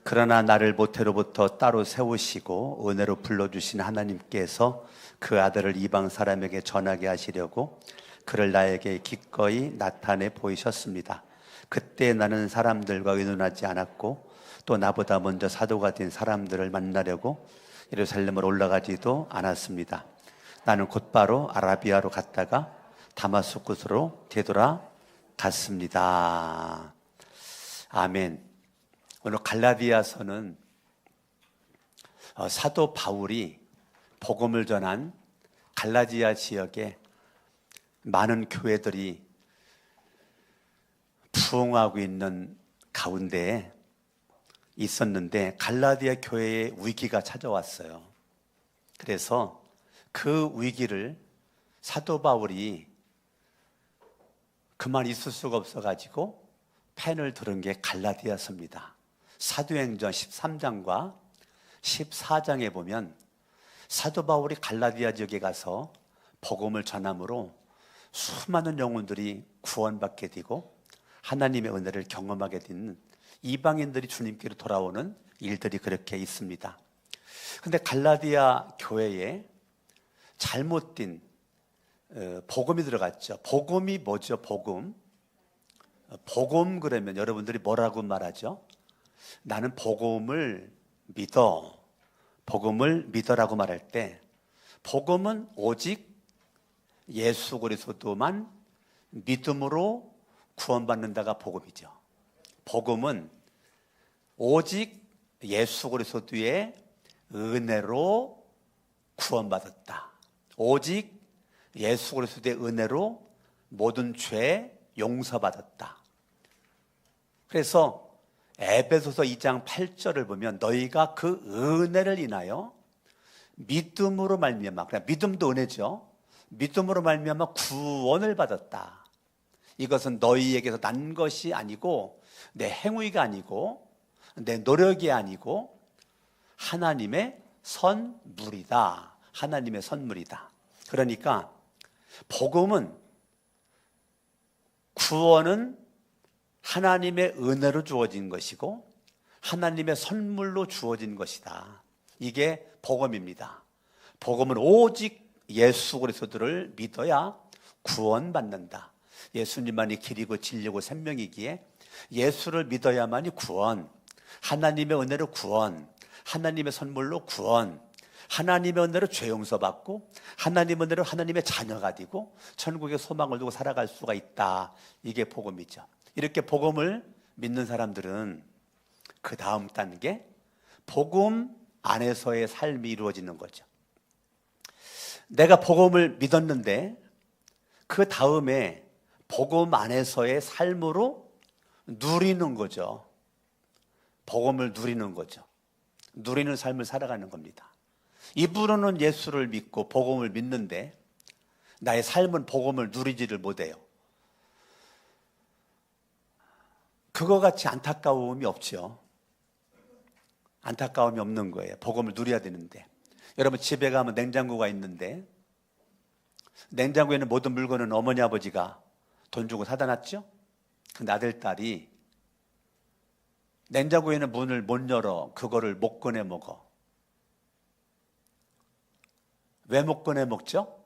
그러나 나를 모태로부터 따로 세우시고 은혜로 불러주신 하나님께서 그 아들을 이방 사람에게 전하게 하시려고 그를 나에게 기꺼이 나타내 보이셨습니다. 그때 나는 사람들과 의논하지 않았고 또 나보다 먼저 사도가 된 사람들을 만나려고 예루살렘으로 올라가지도 않았습니다. 나는 곧바로 아라비아로 갔다가 다마스쿠스로 되돌아갔습니다. 아멘. 오늘 갈라디아서는 사도 바울이 복음을 전한 갈라디아 지역에 많은 교회들이 부흥하고 있는 가운데에 있었는데 갈라디아 교회에 위기가 찾아왔어요. 그래서 그 위기를 사도 바울이 그만 있을 수가 없어가지고 펜을 들은 게 갈라디아서입니다. 사도행전 13장과 14장에 보면 사도 바울이 갈라디아 지역에 가서 복음을 전함으로 수많은 영혼들이 구원받게 되고 하나님의 은혜를 경험하게 되는 이방인들이 주님께로 돌아오는 일들이 그렇게 있습니다. 그런데 갈라디아 교회에 잘못된 복음이 들어갔죠. 복음이 뭐죠? 복음 그러면 여러분들이 뭐라고 말하죠? 나는 복음을 믿어라고 말할 때 복음은 오직 예수 그리스도만 믿음으로 구원받는다가 복음이죠. 복음은 오직 예수 그리스도의 은혜로 구원받았다. 오직 예수 그리스도의 은혜로 모든 죄 용서받았다. 그래서 에베소서 2장 8절을 보면 너희가 그 은혜를 인하여 믿음으로 말미암아, 그냥 믿음도 은혜죠. 믿음으로 말미암아 구원을 받았다. 이것은 너희에게서 난 것이 아니고 내 행위가 아니고 내 노력이 아니고 하나님의 선물이다. 하나님의 선물이다. 그러니까 복음은, 구원은 하나님의 은혜로 주어진 것이고 하나님의 선물로 주어진 것이다. 이게 복음입니다. 복음은 오직 예수 그리스도를 믿어야 구원받는다. 예수님만이 길이고 진리고 생명이기에 예수를 믿어야만이 구원, 하나님의 은혜로 구원, 하나님의 선물로 구원, 하나님의 은혜로 죄 용서받고 하나님의 은혜로 하나님의 자녀가 되고 천국의 소망을 두고 살아갈 수가 있다. 이게 복음이죠. 이렇게 복음을 믿는 사람들은 그 다음 단계, 복음 안에서의 삶이 이루어지는 거죠. 내가 복음을 믿었는데 그 다음에 복음 안에서의 삶으로 누리는 거죠. 복음을 누리는 거죠. 누리는 삶을 살아가는 겁니다. 입으로는 예수를 믿고 복음을 믿는데 나의 삶은 복음을 누리지를 못해요. 그거 같이 안타까움이 없죠. 안타까움이 없는 거예요. 복음을 누려야 되는데. 여러분 집에 가면 냉장고가 있는데 냉장고에 있는 모든 물건은 어머니 아버지가 돈 주고 사다 놨죠. 근데 아들 딸이 냉장고에 있는 문을 못 열어 그거를 못 꺼내 먹어. 왜 못 꺼내 먹죠?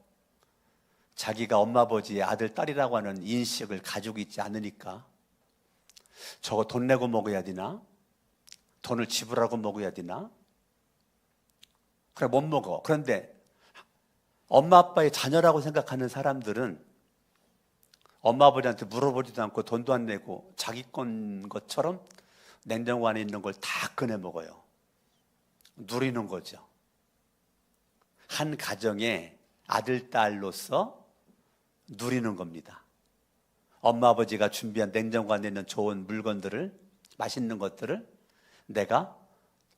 자기가 엄마 아버지의 아들 딸이라고 하는 인식을 가지고 있지 않으니까. 저거 돈 내고 먹어야 되나? 돈을 지불하고 먹어야 되나? 그래 못 먹어. 그런데 엄마 아빠의 자녀라고 생각하는 사람들은 엄마 아버지한테 물어보지도 않고 돈도 안 내고 자기 건 것처럼 냉장고 안에 있는 걸 다 꺼내 먹어요. 누리는 거죠. 한 가정의 아들, 딸로서 누리는 겁니다. 엄마 아버지가 준비한 냉장고 안에 있는 좋은 물건들을, 맛있는 것들을 내가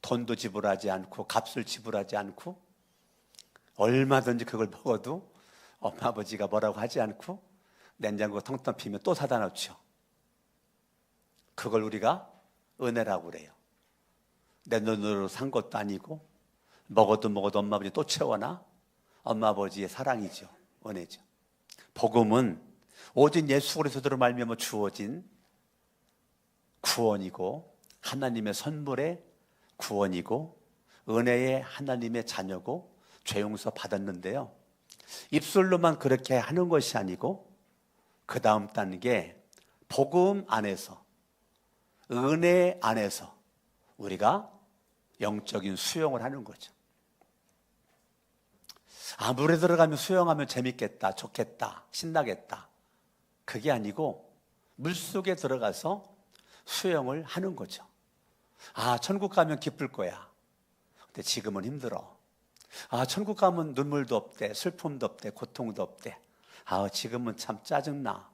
돈도 지불하지 않고 값을 지불하지 않고 얼마든지 그걸 먹어도 엄마 아버지가 뭐라고 하지 않고 냉장고 텅텅 비면 또 사다 놓죠. 그걸 우리가 은혜라고 그래요. 내 돈으로 산 것도 아니고 먹어도 엄마 아버지 또 채워놔. 엄마 아버지의 사랑이죠. 은혜죠. 복음은 오직 예수 그리스도로 말미암아 주어진 구원이고 하나님의 선물의 구원이고 은혜의 하나님의 자녀고 죄 용서 받았는데요. 입술로만 그렇게 하는 것이 아니고 그 다음 단계 복음 안에서 은혜 안에서 우리가 영적인 수영을 하는 거죠. 물에 들어가면 수영하면 재밌겠다, 좋겠다, 신나겠다. 그게 아니고 물속에 들어가서 수영을 하는 거죠. 천국 가면 기쁠 거야. 근데 지금은 힘들어. 천국 가면 눈물도 없대, 슬픔도 없대, 고통도 없대. 지금은 참 짜증나.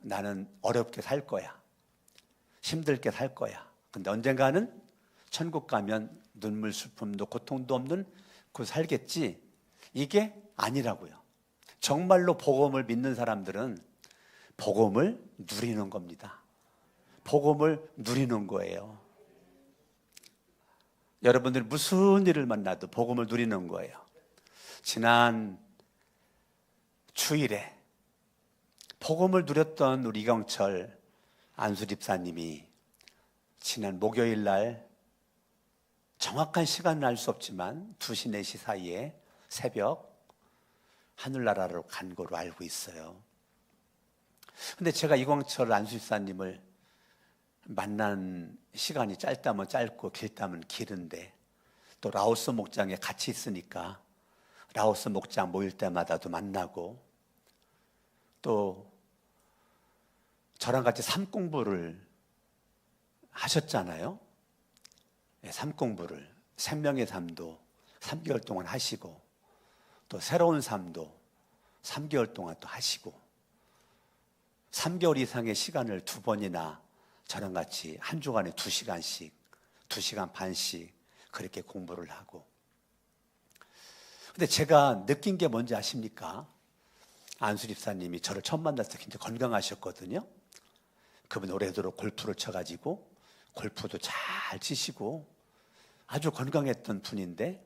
나는 어렵게 살 거야. 힘들게 살 거야. 근데 언젠가는 천국 가면 눈물, 슬픔도 고통도 없는 그 살겠지. 이게 아니라고요. 정말로 복음을 믿는 사람들은 복음을 누리는 겁니다. 복음을 누리는 거예요. 여러분들 무슨 일을 만나도 복음을 누리는 거예요. 지난 주일에 복음을 누렸던 우리 이경철 안수 집사님이 지난 목요일 날 정확한 시간은 알 수 없지만 2시, 4시 사이에 새벽 하늘나라로 간 거로 알고 있어요. 근데 제가 이광철 안수 집사님을 만난 시간이 짧다면 짧고 길다면 길은데 또 라오스 목장에 같이 있으니까 라오스 목장 모일 때마다도 만나고 또 저랑 같이 삶 공부를 하셨잖아요. 삶 공부를 생명의 삶도 3개월 동안 하시고 또 새로운 삶도 3개월 동안 또 하시고 3개월 이상의 시간을 2번이나 저랑 같이 한 주간에 2시간씩 2시간 반씩 그렇게 공부를 하고. 근데 제가 느낀 게 뭔지 아십니까? 안수 집사님이 저를 처음 만났을 때 굉장히 건강하셨거든요. 그분 오래도록 골프를 쳐가지고 골프도 잘 치시고 아주 건강했던 분인데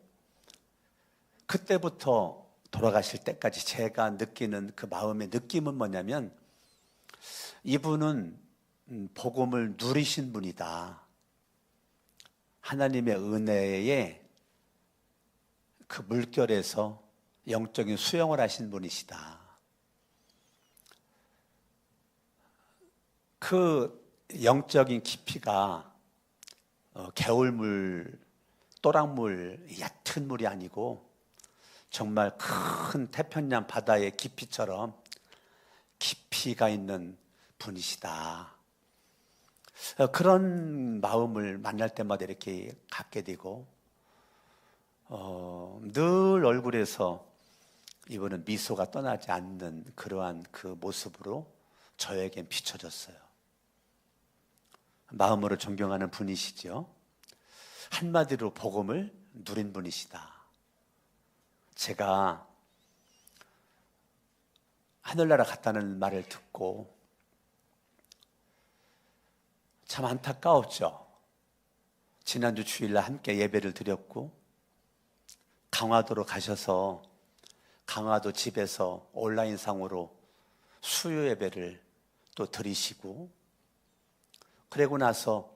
그때부터 돌아가실 때까지 제가 느끼는 그 마음의 느낌은 뭐냐면 이분은 복음을 누리신 분이다. 하나님의 은혜에 그 물결에서 영적인 수영을 하신 분이시다. 그 영적인 깊이가 개울물, 또랑물, 얕은 물이 아니고 정말 큰 태평양 바다의 깊이처럼 깊이가 있는 분이시다. 그런 마음을 만날 때마다 이렇게 갖게 되고 늘 얼굴에서 이분은 미소가 떠나지 않는 그러한 그 모습으로 저에겐 비춰졌어요. 마음으로 존경하는 분이시죠. 한마디로 복음을 누린 분이시다. 제가 하늘나라 갔다는 말을 듣고 참 안타까웠죠. 지난주 주일날 함께 예배를 드렸고 강화도로 가셔서 강화도 집에서 온라인상으로 수요 예배를 또 드리시고 그러고 나서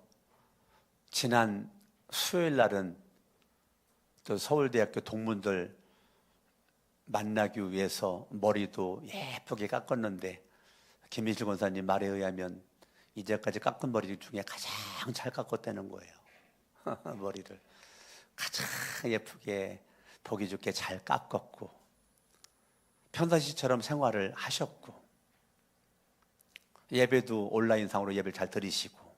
지난 수요일 날은 또 서울대학교 동문들 만나기 위해서 머리도 예쁘게 깎았는데 김일주 권사님 말에 의하면 이제까지 깎은 머리 중에 가장 잘 깎았다는 거예요. 머리를 가장 예쁘게 보기 좋게 잘 깎았고 평상시처럼 생활을 하셨고 예배도 온라인상으로 예배를 잘 드리시고.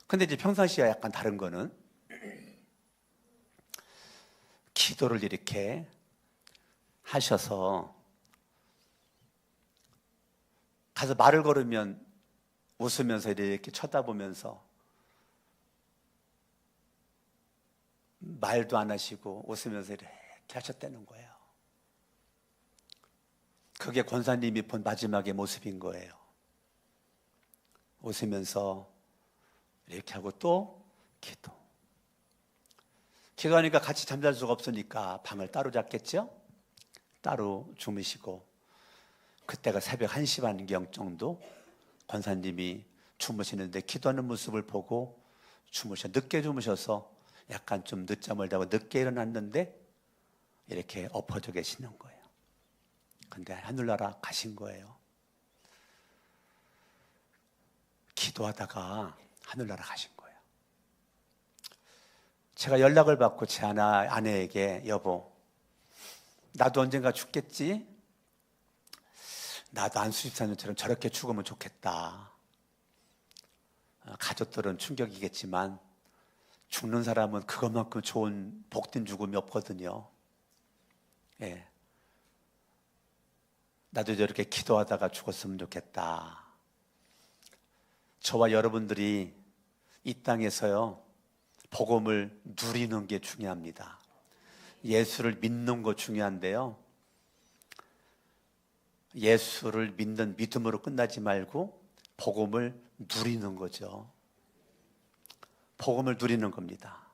근데 이제 평상시와 약간 다른 거는 기도를 이렇게 하셔서 가서 말을 걸으면 웃으면서 이렇게 쳐다보면서 말도 안 하시고 웃으면서 이렇게 하셨다는 거예요. 그게 권사님이 본 마지막의 모습인 거예요. 웃으면서 이렇게 하고 또 기도하니까 같이 잠잘 수가 없으니까 방을 따로 잤겠죠? 따로 주무시고 그때가 새벽 1시 반경 정도 권사님이 주무시는데 기도하는 모습을 보고 늦게 주무셔서 약간 좀 늦잠을 자고 늦게 일어났는데 이렇게 엎어져 계시는 거예요. 근데 하늘나라 가신 거예요. 기도하다가 하늘나라 가신 거예요. 제가 연락을 받고 제 아내에게 여보, 나도 언젠가 죽겠지? 나도 안수집사님처럼 저렇게 죽으면 좋겠다. 가족들은 충격이겠지만 죽는 사람은 그것만큼 좋은 복된 죽음이 없거든요. 예. 나도 저렇게 기도하다가 죽었으면 좋겠다. 저와 여러분들이 이 땅에서요, 복음을 누리는 게 중요합니다. 예수를 믿는 거 중요한데요, 예수를 믿는 믿음으로 끝나지 말고 복음을 누리는 거죠. 복음을 누리는 겁니다.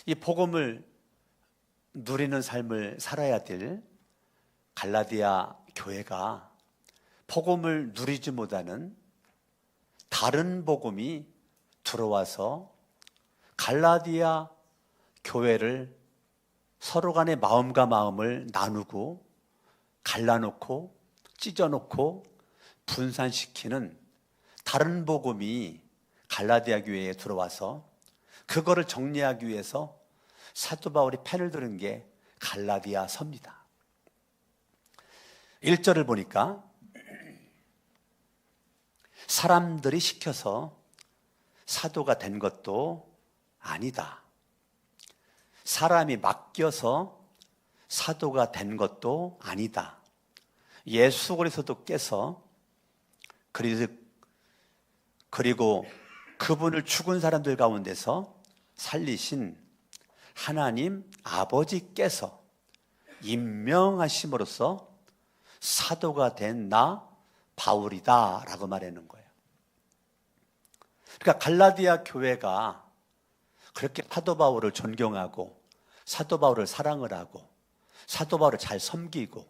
이 복음을 누리는 삶을 살아야 될 갈라디아 교회가 복음을 누리지 못하는 다른 복음이 들어와서 갈라디아 교회를 서로 간의 마음과 마음을 나누고 갈라놓고 찢어놓고 분산시키는 다른 복음이 갈라디아 교회에 들어와서 그거를 정리하기 위해서 사도 바울이 펜을 들은 게 갈라디아서입니다. 1절을 보니까 사람들이 시켜서 사도가 된 것도 아니다. 사람이 맡겨서 사도가 된 것도 아니다. 예수 그리스도께서 그리고 그분을 죽은 사람들 가운데서 살리신 하나님 아버지께서 임명하심으로써 사도가 된 나 바울이다 라고 말하는 거예요. 그러니까 갈라디아 교회가 그렇게 사도 바울을 존경하고 사도 바울을 사랑을 하고 사도 바울을 잘 섬기고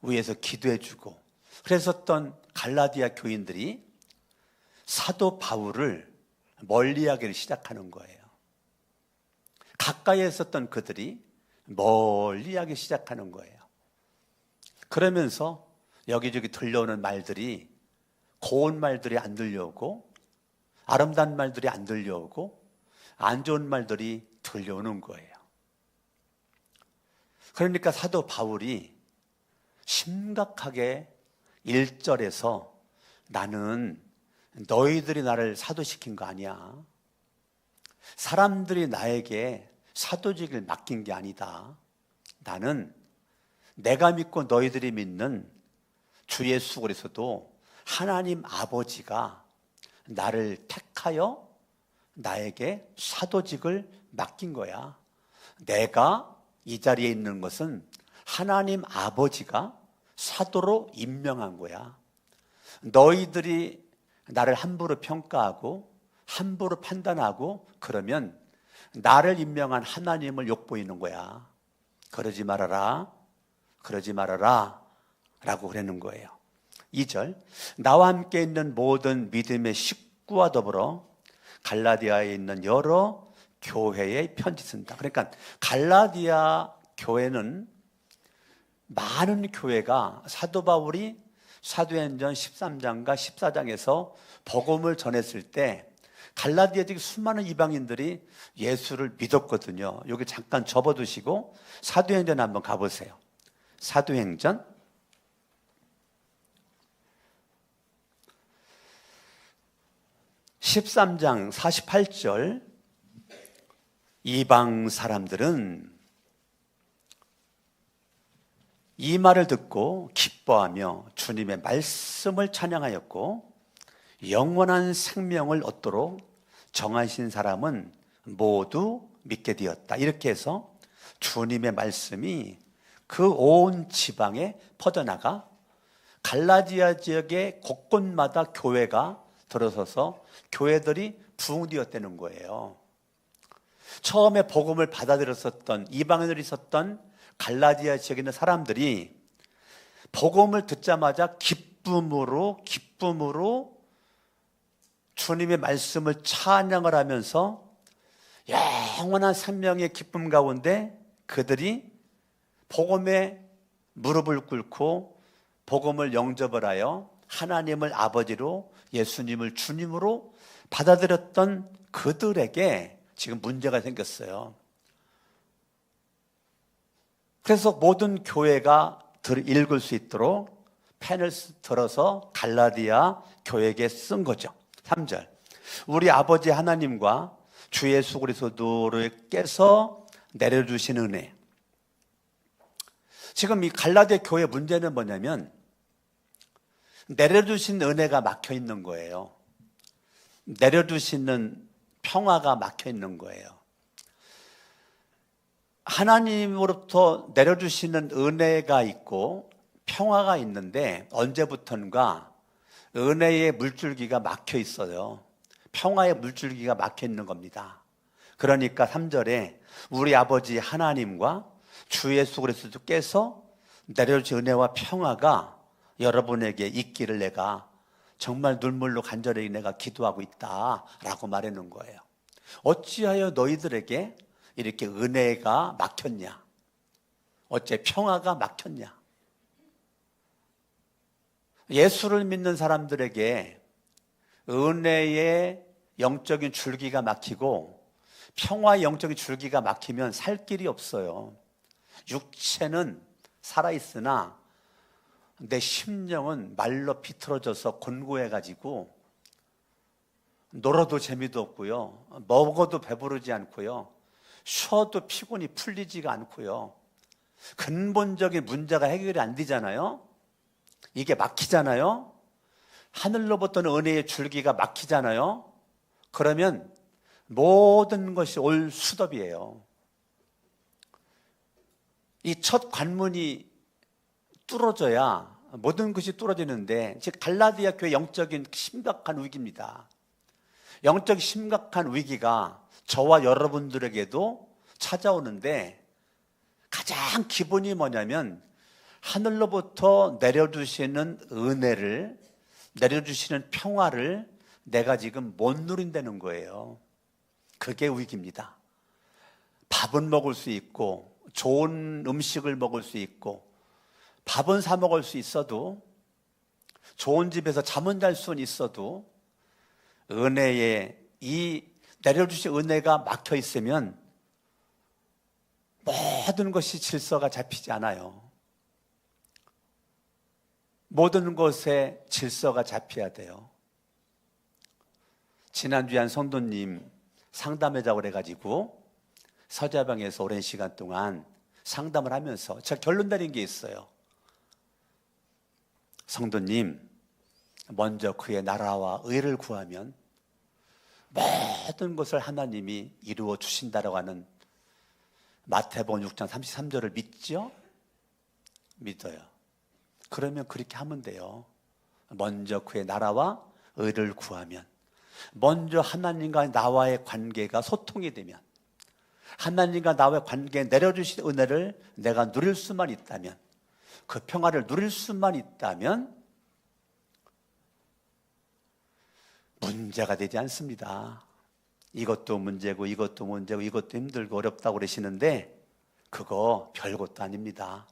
위에서 기도해주고 그랬었던 갈라디아 교인들이 사도 바울을 멀리하기를 시작하는 거예요. 가까이에 있었던 그들이 멀리하기 시작하는 거예요. 그러면서 여기저기 들려오는 말들이 고운 말들이 안 들려오고 아름다운 말들이 안 들려오고 안 좋은 말들이 들려오는 거예요. 그러니까 사도 바울이 심각하게 1절에서 나는 너희들이 나를 사도시킨 거 아니야. 사람들이 나에게 사도직을 맡긴 게 아니다. 나는 내가 믿고 너희들이 믿는 주 예수 그리스도 하나님 아버지가 나를 택하여 나에게 사도직을 맡긴 거야. 내가 이 자리에 있는 것은 하나님 아버지가 사도로 임명한 거야. 너희들이 나를 함부로 평가하고 함부로 판단하고 그러면 나를 임명한 하나님을 욕보이는 거야. 그러지 말아라. 그러지 말아라 라고 그러는 거예요. 2절 나와 함께 있는 모든 믿음의 식구와 더불어 갈라디아에 있는 여러 교회에 편지 쓴다. 그러니까 갈라디아 교회는 많은 교회가 사도 바울이 사도행전 13장과 14장에서 복음을 전했을 때 갈라디아 지역 수많은 이방인들이 예수를 믿었거든요. 여기 잠깐 접어두시고 사도행전 한번 가보세요. 사도행전 13장 48절 이방 사람들은 이 말을 듣고 기뻐하며 주님의 말씀을 찬양하였고 영원한 생명을 얻도록 정하신 사람은 모두 믿게 되었다. 이렇게 해서 주님의 말씀이 그 온 지방에 퍼져나가 갈라디아 지역의 곳곳마다 교회가 들어서서 교회들이 부흥되었다는 거예요. 처음에 복음을 받아들였었던 이방인들이 있었던 갈라디아 지역에 있는 사람들이 복음을 듣자마자 기쁨으로 주님의 말씀을 찬양을 하면서 영원한 생명의 기쁨 가운데 그들이 복음에 무릎을 꿇고 복음을 영접을 하여 하나님을 아버지로 예수님을 주님으로 받아들였던 그들에게 지금 문제가 생겼어요. 그래서 모든 교회가 읽을 수 있도록 펜을 들어서 갈라디아 교회에게 쓴 거죠. 3절, 우리 아버지 하나님과 주 예수 그리스도께서 내려주신 은혜. 지금 이 갈라디아 교회 문제는 뭐냐면 내려주신 은혜가 막혀 있는 거예요. 내려주시는 평화가 막혀 있는 거예요. 하나님으로부터 내려주시는 은혜가 있고 평화가 있는데 언제부턴가 은혜의 물줄기가 막혀 있어요. 평화의 물줄기가 막혀 있는 겁니다. 그러니까 3절에 우리 아버지 하나님과 주 예수 그리스도께서 내려주신 은혜와 평화가 여러분에게 있기를 내가 정말 눈물로 간절히 내가 기도하고 있다라고 말하는 거예요. 어찌하여 너희들에게 이렇게 은혜가 막혔냐? 어째 평화가 막혔냐? 예수를 믿는 사람들에게 은혜의 영적인 줄기가 막히고 평화의 영적인 줄기가 막히면 살 길이 없어요. 육체는 살아있으나 내 심령은 말로 비틀어져서 곤고해가지고 놀아도 재미도 없고요, 먹어도 배부르지 않고요, 쉬어도 피곤이 풀리지가 않고요, 근본적인 문제가 해결이 안 되잖아요. 이게 막히잖아요. 하늘로부터는 은혜의 줄기가 막히잖아요. 그러면 모든 것이 올 수덥이에요. 이 첫 관문이 뚫어져야 모든 것이 뚫어지는데, 즉 갈라디아 교회 영적인 심각한 위기입니다. 영적 심각한 위기가 저와 여러분들에게도 찾아오는데 가장 기본이 뭐냐면 하늘로부터 내려주시는 은혜를, 내려주시는 평화를 내가 지금 못 누린다는 거예요. 그게 위기입니다. 밥은 먹을 수 있고 좋은 음식을 먹을 수 있고 밥은 사 먹을 수 있어도 좋은 집에서 잠은 잘 수는 있어도 은혜에 이 내려주신 은혜가 막혀 있으면 모든 것이 질서가 잡히지 않아요. 모든 것에 질서가 잡혀야 돼요. 지난주에 한 성도님 상담회자고 그래가지고 서자방에서 오랜 시간 동안 상담을 하면서 제가 결론 내린 게 있어요. 성도님, 먼저 그의 나라와 의를 구하면 모든 것을 하나님이 이루어 주신다라고 하는 마태복음 6장 33절을 믿죠? 믿어요. 그러면 그렇게 하면 돼요. 먼저 그의 나라와 의를 구하면, 먼저 하나님과 나와의 관계가 소통이 되면, 하나님과 나와의 관계에 내려주신 은혜를 내가 누릴 수만 있다면, 그 평화를 누릴 수만 있다면 문제가 되지 않습니다. 이것도 문제고 이것도 문제고 이것도 힘들고 어렵다고 그러시는데 그거 별것도 아닙니다.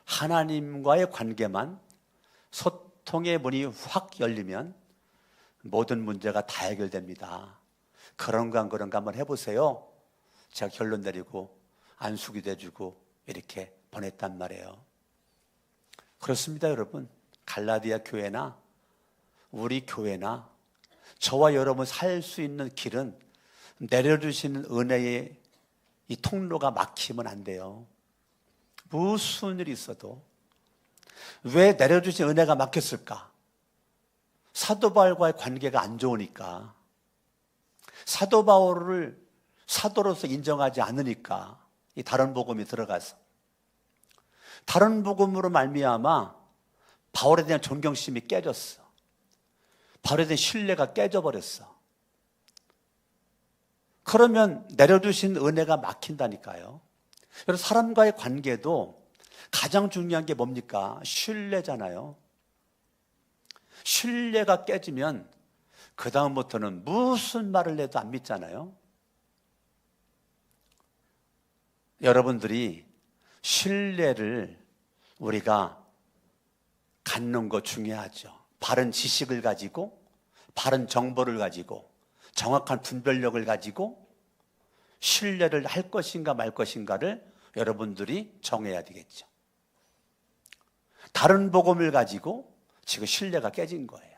하나님과의 관계만, 소통의 문이 확 열리면 모든 문제가 다 해결됩니다. 그런가 한번 해보세요. 제가 결론 내리고 안수기도 해주고 이렇게 보냈단 말이에요. 그렇습니다, 여러분. 갈라디아 교회나 우리 교회나 저와 여러분 살 수 있는 길은 내려주시는 은혜의 이 통로가 막히면 안 돼요. 무슨 일이 있어도. 왜 내려주신 은혜가 막혔을까? 사도 바울과의 관계가 안 좋으니까, 사도 바울을 사도로서 인정하지 않으니까 이 다른 복음이 들어가서, 다른 복음으로 말미암아 바울에 대한 존경심이 깨졌어. 바울에 대한 신뢰가 깨져버렸어. 그러면 내려주신 은혜가 막힌다니까요. 그래서 사람과의 관계도 가장 중요한 게 뭡니까? 신뢰잖아요. 신뢰가 깨지면 그 다음부터는 무슨 말을 해도 안 믿잖아요. 여러분들이 신뢰를 우리가 갖는 거 중요하죠. 바른 지식을 가지고, 바른 정보를 가지고, 정확한 분별력을 가지고 신뢰를 할 것인가 말 것인가를 여러분들이 정해야 되겠죠. 다른 복음을 가지고 지금 신뢰가 깨진 거예요.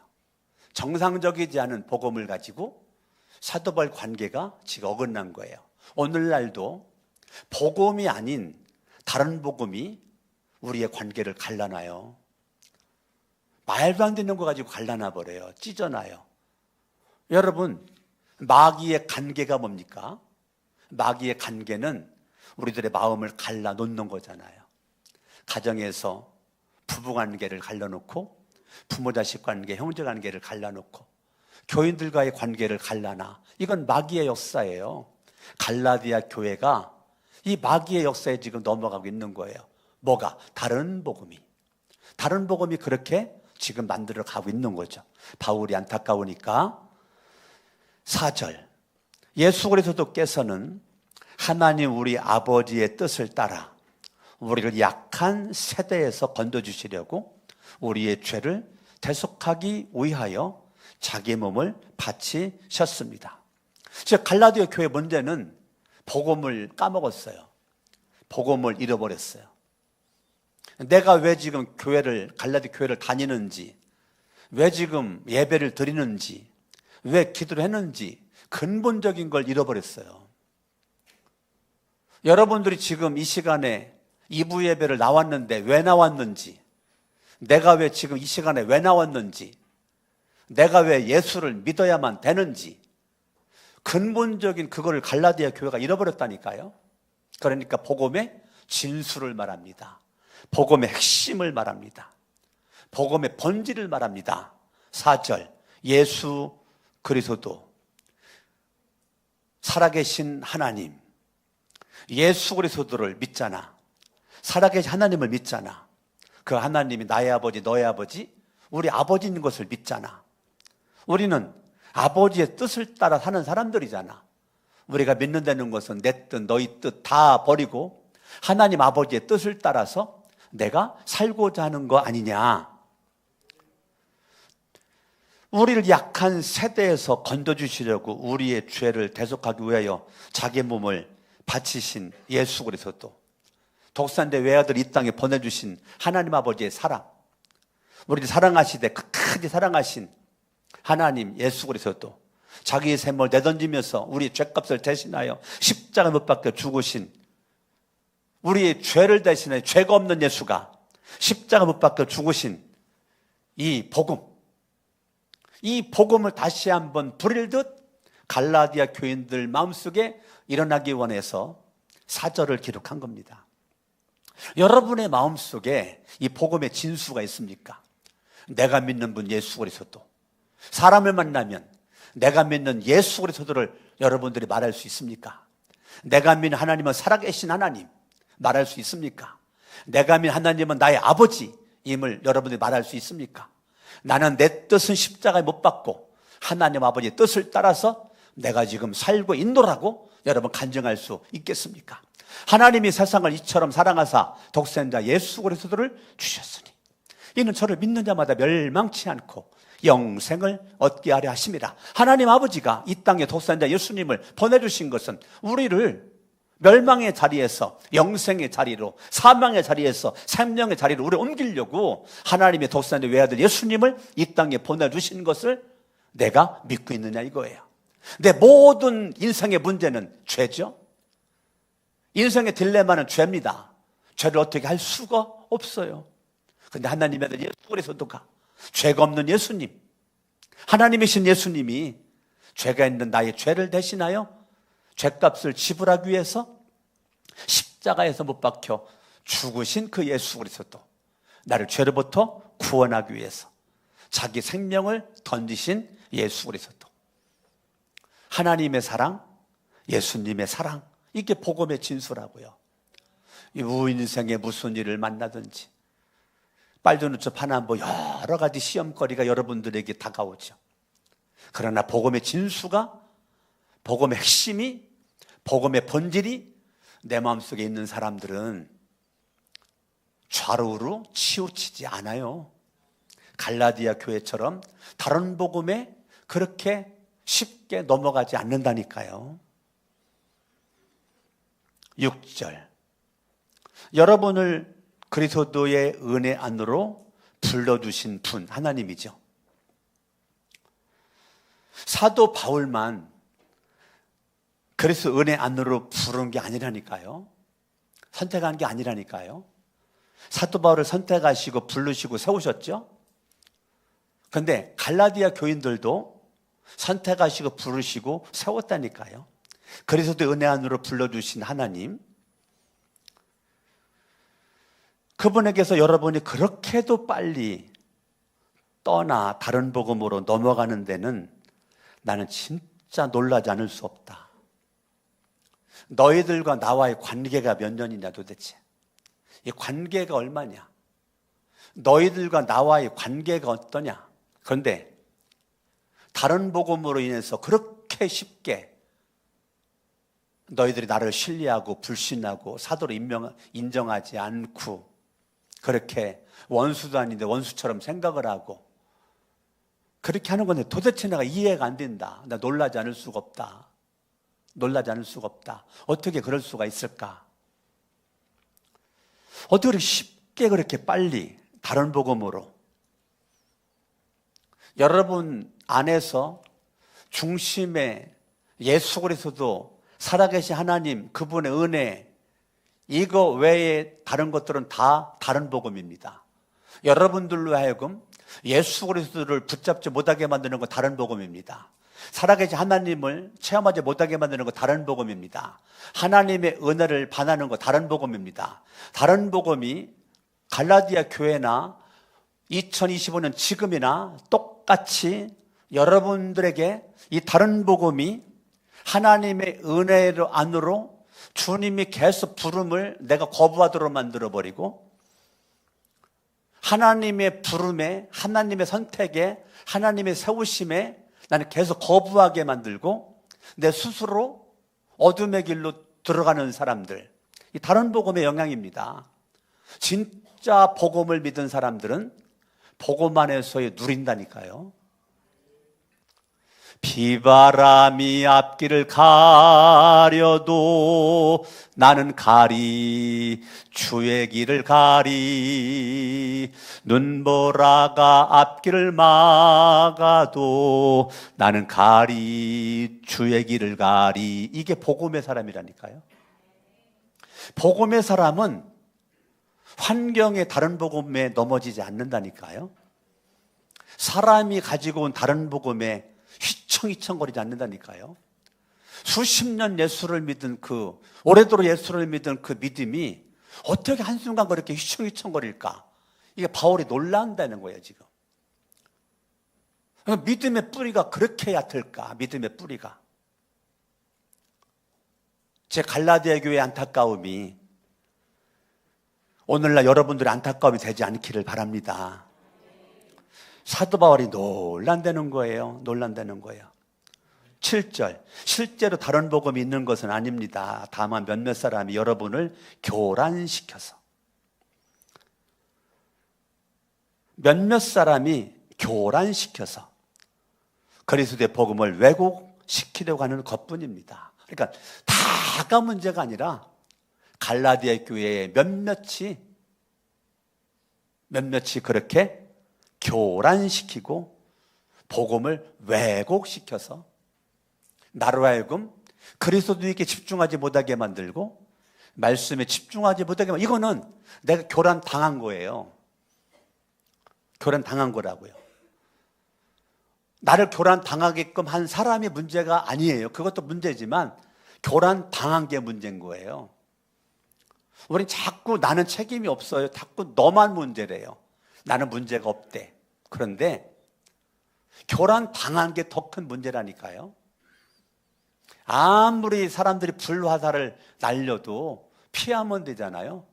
정상적이지 않은 복음을 가지고 사도바울 관계가 지금 어긋난 거예요. 오늘날도 복음이 아닌 다른 복음이 우리의 관계를 갈라놔요. 말도 안 되는 거 가지고 갈라놔 버려요. 찢어놔요. 여러분, 마귀의 관계가 뭡니까? 마귀의 관계는 우리들의 마음을 갈라놓는 거잖아요. 가정에서 부부관계를 갈라놓고, 부모자식 관계, 형제관계를 갈라놓고, 교인들과의 관계를 갈라놔. 이건 마귀의 역사예요. 갈라디아 교회가 이 마귀의 역사에 지금 넘어가고 있는 거예요. 뭐가? 다른 복음이 그렇게 지금 만들어 가고 있는 거죠. 바울이 안타까우니까 4절, 예수 그리스도께서는 하나님 우리 아버지의 뜻을 따라 우리를 약한 세대에서 건져주시려고 우리의 죄를 대속하기 위하여 자기 몸을 바치셨습니다. 즉 갈라디아 교회 문제는 복음을 까먹었어요. 복음을 잃어버렸어요. 내가 왜 지금 갈라디아 교회를 다니는지, 왜 지금 예배를 드리는지, 왜 기도를 했는지 근본적인 걸 잃어버렸어요. 여러분들이 지금 이 시간에 2부 예배를 나왔는데 왜 나왔는지, 내가 왜 지금 이 시간에 왜 나왔는지, 내가 왜 예수를 믿어야만 되는지, 근본적인 그거를 갈라디아 교회가 잃어버렸다니까요. 그러니까 복음의 진수를 말합니다. 복음의 핵심을 말합니다. 복음의 본질을 말합니다. 4절, 예수 그리스도, 살아계신 하나님, 예수 그리스도를 믿잖아. 살아계신 하나님을 믿잖아. 그 하나님이 나의 아버지, 너의 아버지, 우리 아버지인 것을 믿잖아. 우리는 아버지의 뜻을 따라 사는 사람들이잖아. 우리가 믿는다는 것은 내 뜻, 너희 뜻 다 버리고 하나님 아버지의 뜻을 따라서 내가 살고자 하는 거 아니냐. 우리를 약한 세대에서 건져주시려고 우리의 죄를 대속하기 위하여 자기 몸을 바치신 예수 그리스도, 독산자 외아들 이 땅에 보내주신 하나님 아버지의 사랑, 우리를 사랑하시되 끝까지 사랑하신 하나님 예수 그리스도, 자기의 생명을 내던지면서 우리의 죄값을 대신하여 십자가 못 박혀 죽으신, 우리의 죄를 대신해 죄가 없는 예수가 십자가 못 박혀 죽으신 이 복음, 이 복음을 다시 한번 부릴듯 갈라디아 교인들 마음속에 일어나기 원해서 4절을 기록한 겁니다. 여러분의 마음속에 이 복음의 진수가 있습니까? 내가 믿는 분 예수 그리스도, 사람을 만나면 내가 믿는 예수 그리스도를 여러분들이 말할 수 있습니까? 내가 믿는 하나님은 살아계신 하나님 말할 수 있습니까? 내가 믿는 하나님은 나의 아버지임을 여러분들이 말할 수 있습니까? 나는 내 뜻은 십자가에 못 박고 하나님 아버지의 뜻을 따라서 내가 지금 살고 있노라고 여러분 간증할 수 있겠습니까? 하나님이 세상을 이처럼 사랑하사 독생자 예수 그리스도를 주셨으니 이는 저를 믿는 자마다 멸망치 않고 영생을 얻게 하려 하심이라. 하나님 아버지가 이 땅에 독생자 예수님을 보내주신 것은 우리를 멸망의 자리에서 영생의 자리로, 사망의 자리에서 생명의 자리로 우리를 옮기려고 하나님의 독생자 외아들 예수님을 이 땅에 보내주신 것을 내가 믿고 있느냐 이거예요. 내 모든 인생의 문제는 죄죠. 인생의 딜레마는 죄입니다. 죄를 어떻게 할 수가 없어요. 그런데 하나님의 아들 예수 그리스도가 죄가 없는 예수님, 하나님이신 예수님이 죄가 있는 나의 죄를 대신하여 죄값을 지불하기 위해서 십자가에서 못 박혀 죽으신 그 예수 그리스도, 나를 죄로부터 구원하기 위해서 자기 생명을 던지신 예수 그리스도, 하나님의 사랑, 예수님의 사랑, 이게 복음의 진수라고요. 이 인생에 무슨 일을 만나든지 빨주노초 파남보 여러 가지 시험거리가 여러분들에게 다가오죠. 그러나 복음의 진수가, 복음의 핵심이, 복음의 본질이 내 마음속에 있는 사람들은 좌우로 치우치지 않아요. 갈라디아 교회처럼 다른 복음에 그렇게 쉽게 넘어가지 않는다니까요. 6절, 여러분을 그리스도의 은혜 안으로 불러주신 분 하나님이죠. 사도 바울만 그리스도 은혜 안으로 부른 게 아니라니까요. 선택한 게 아니라니까요. 사도 바울을 선택하시고 부르시고 세우셨죠. 그런데 갈라디아 교인들도 선택하시고 부르시고 세웠다니까요. 그리스도 은혜 안으로 불러주신 하나님, 그분에게서 여러분이 그렇게도 빨리 떠나 다른 복음으로 넘어가는 데는 나는 진짜 놀라지 않을 수 없다. 너희들과 나와의 관계가 몇 년이냐 도대체. 이 관계가 얼마냐. 너희들과 나와의 관계가 어떠냐. 그런데 다른 복음으로 인해서 그렇게 쉽게 너희들이 나를 신뢰하고 불신하고 사도로 인정하지 않고 그렇게 원수도 아닌데 원수처럼 생각을 하고 그렇게 하는 건데 도대체 내가 이해가 안 된다. 나 놀라지 않을 수가 없다. 놀라지 않을 수가 없다. 어떻게 그럴 수가 있을까? 어떻게 그렇게 쉽게 그렇게 빨리 다른 복음으로 여러분 안에서 중심에 예수 그리스도 살아계신 하나님 그분의 은혜 이거 외에 다른 것들은 다 다른 복음입니다. 여러분들로 하여금 예수 그리스도를 붙잡지 못하게 만드는 건 다른 복음입니다. 살아계신 하나님을 체험하지 못하게 만드는 건 다른 복음입니다. 하나님의 은혜를 반하는 건 다른 복음입니다. 다른 복음이 갈라디아 교회나 2025년 지금이나 똑같이 여러분들에게 이 다른 복음이 하나님의 은혜로 안으로 주님이 계속 부름을 내가 거부하도록 만들어버리고 하나님의 부름에 하나님의 선택에 하나님의 세우심에 나는 계속 거부하게 만들고 내 스스로 어둠의 길로 들어가는 사람들, 이 다른 복음의 영향입니다. 진짜 복음을 믿은 사람들은 복음 안에서의 누린다니까요. 비바람이 앞길을 가려도 나는 가리 주의 길을 가리 눈보라가 앞길을 막아도 나는 가리 주의 길을 가리 이게 복음의 사람이라니까요. 복음의 사람은 환경의 다른 복음에 넘어지지 않는다니까요. 사람이 가지고 온 다른 복음에 휘청휘청거리지 않는다니까요. 수십 년 예수를 믿은 오래도록 예수를 믿은 그 믿음이 어떻게 한순간 그렇게 휘청휘청거릴까? 이게 바울이 놀란다는 거예요, 지금. 믿음의 뿌리가 그렇게 얕을까? 믿음의 뿌리가. 제 갈라디아 교회의 안타까움이 오늘날 여러분들의 안타까움이 되지 않기를 바랍니다. 사도 바울이 놀란다는 거예요. 놀란다는 거예요. 7절, 실제로 다른 복음이 있는 것은 아닙니다. 다만 몇몇 사람이 여러분을 교란시켜서 몇몇 사람이 교란시켜서 그리스도의 복음을 왜곡시키려고 하는 것뿐입니다. 그러니까 다가 문제가 아니라 갈라디아 교회의 몇몇이 그렇게 교란시키고 복음을 왜곡시켜서 나로 하여금 그리스도에게 집중하지 못하게 만들고 말씀에 집중하지 못하게 만들고 이거는 내가 교란 당한 거예요. 교란 당한 거라고요. 나를 교란 당하게끔 한 사람이 문제가 아니에요. 그것도 문제지만 교란 당한 게 문제인 거예요. 우린 자꾸 나는 책임이 없어요. 자꾸 너만 문제래요. 나는 문제가 없대. 그런데 교란 당한 게 더 큰 문제라니까요. 아무리 사람들이 불화살을 날려도 피하면 되잖아요.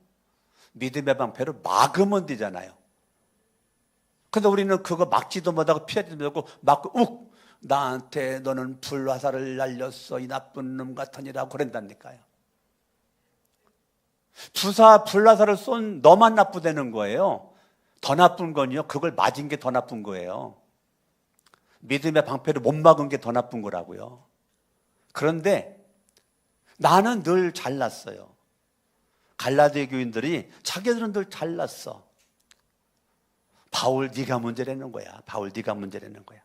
믿음의 방패로 막으면 되잖아요. 근데 우리는 그거 막지도 못하고 피하지도 못하고 막고 나한테 너는 불화살을 날렸어 이 나쁜 놈 같으니라고 그런다니까요. 불화살을 쏜 너만 나쁘다는 거예요. 더 나쁜 건요, 그걸 맞은 게 더 나쁜 거예요. 믿음의 방패를 못 막은 게 더 나쁜 거라고요. 그런데 나는 늘 잘났어요. 갈라디아 교인들이 자기들은 늘 잘났어. 바울 네가 문제라는 거야. 바울 네가 문제라는 거야.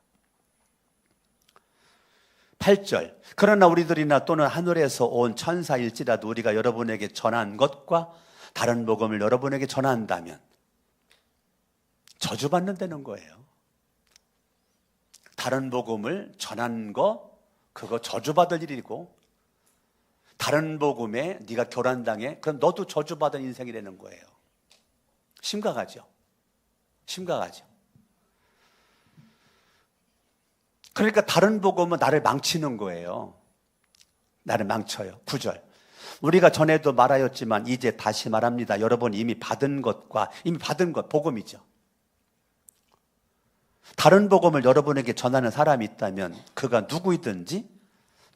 8절 그러나 우리들이나 또는 하늘에서 온 천사일지라도 우리가 여러분에게 전한 것과 다른 복음을 여러분에게 전한다면 저주받는다는 거예요. 다른 복음을 전한 거 그거 저주받을 일이고, 다른 복음에 네가 교란당해 그럼 너도 저주받은 인생이라는 거예요. 심각하죠. 심각하죠. 그러니까 다른 복음은 나를 망치는 거예요. 나를 망쳐요. 9절 우리가 전에도 말하였지만 이제 다시 말합니다. 여러분이 이미 받은 것 복음이죠. 다른 복음을 여러분에게 전하는 사람이 있다면 그가 누구이든지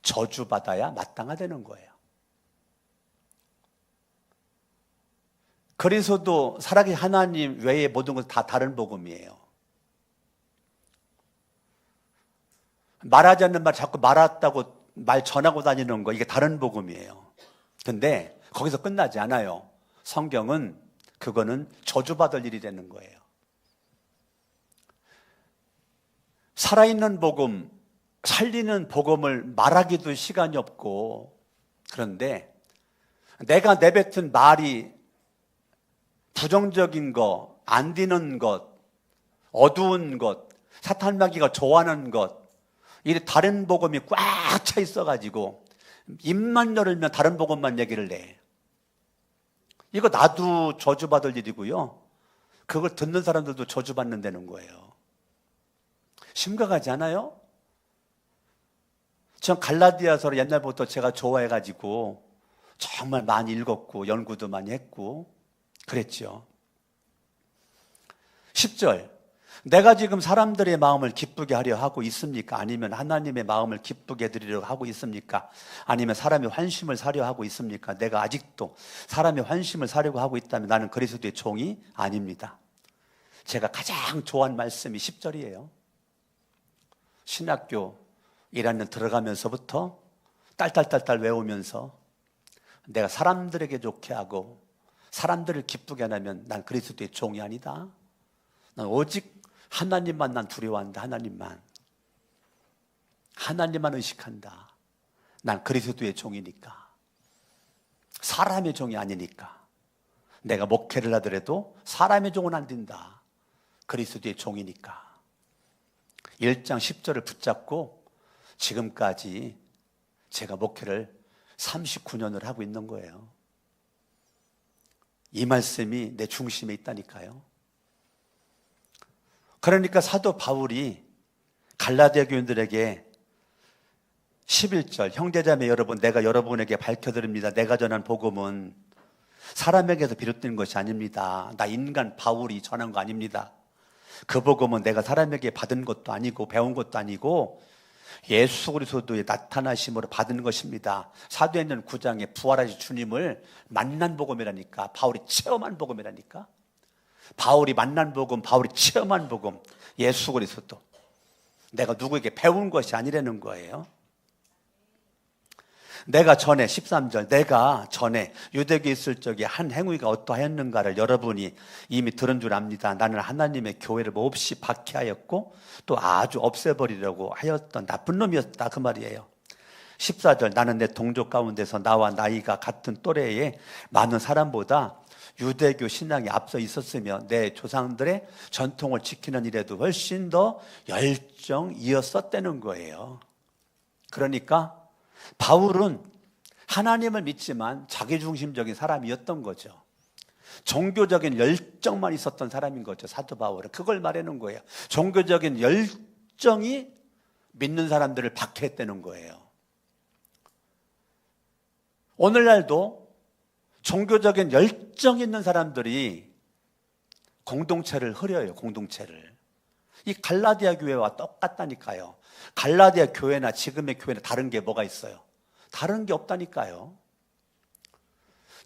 저주받아야 마땅하다는 거예요. 그래서도 살아계신 하나님 외에 모든 것은 다 다른 복음이에요. 말하지 않는 말 자꾸 말았다고 말 전하고 다니는 거, 이게 다른 복음이에요. 근데 거기서 끝나지 않아요. 성경은 그거는 저주받을 일이 되는 거예요. 살아있는 복음, 살리는 복음을 말하기도 시간이 없고, 그런데 내가 내뱉은 말이 부정적인 것, 안 되는 것, 어두운 것, 사탄마귀가 좋아하는 것, 이 다른 복음이 꽉 차 있어가지고 입만 열면 다른 복음만 얘기를 해. 이거 나도 저주받을 일이고요, 그걸 듣는 사람들도 저주받는다는 거예요. 심각하지 않아요? 전 갈라디아서를 옛날부터 제가 좋아해가지고 정말 많이 읽었고 연구도 많이 했고 그랬죠. 10절 내가 지금 사람들의 마음을 기쁘게 하려 하고 있습니까? 아니면 하나님의 마음을 기쁘게 해드리려 하고 있습니까? 아니면 사람의 환심을 사려 하고 있습니까? 내가 아직도 사람의 환심을 사려고 하고 있다면 나는 그리스도의 종이 아닙니다. 제가 가장 좋아하는 말씀이 10절이에요. 신학교 1학년 들어가면서부터 딸딸딸딸 외우면서 내가 사람들에게 좋게 하고 사람들을 기쁘게 하려면 난 그리스도의 종이 아니다. 난 오직 하나님만 난 두려워한다. 하나님만 의식한다. 난 그리스도의 종이니까, 사람의 종이 아니니까. 내가 목회를 하더라도 사람의 종은 안 된다. 그리스도의 종이니까. 1장 10절을 붙잡고 지금까지 제가 목회를 39년을 하고 있는 거예요. 이 말씀이 내 중심에 있다니까요. 그러니까 사도 바울이 갈라디아 교인들에게 11절 형제자매 여러분, 내가 여러분에게 밝혀드립니다. 내가 전한 복음은 사람에게서 비롯된 것이 아닙니다. 나 인간 바울이 전한 거 아닙니다. 그 복음은 내가 사람에게 받은 것도 아니고 배운 것도 아니고 예수 그리스도의 나타나심으로 받은 것입니다. 사도행전 9장에 부활하신 주님을 만난 복음이라니까. 바울이 체험한 복음이라니까. 바울이 만난 복음, 바울이 체험한 복음, 예수 그리스도. 내가 누구에게 배운 것이 아니라는 거예요. 내가 전에 13절 내가 전에 유대교에 있을 적에 한 행위가 어떠하였는가를 여러분이 이미 들은 줄 압니다. 나는 하나님의 교회를 몹시 박해하였고 또 아주 없애버리려고 하였던 나쁜 놈이었다, 그 말이에요. 14절 나는 내 동족 가운데서 나와 나이가 같은 또래의 많은 사람보다 유대교 신앙이 앞서 있었으며 내 조상들의 전통을 지키는 일에도 훨씬 더 열정이었었다는 거예요. 그러니까 바울은 하나님을 믿지만 자기중심적인 사람이었던 거죠. 종교적인 열정만 있었던 사람인 거죠. 사도 바울은 그걸 말하는 거예요. 종교적인 열정이 믿는 사람들을 박해했다는 거예요. 오늘날도 종교적인 열정 있는 사람들이 공동체를 흐려요. 공동체를. 이 갈라디아 교회와 똑같다니까요. 갈라디아 교회나 지금의 교회는 다른 게 뭐가 있어요? 다른 게 없다니까요.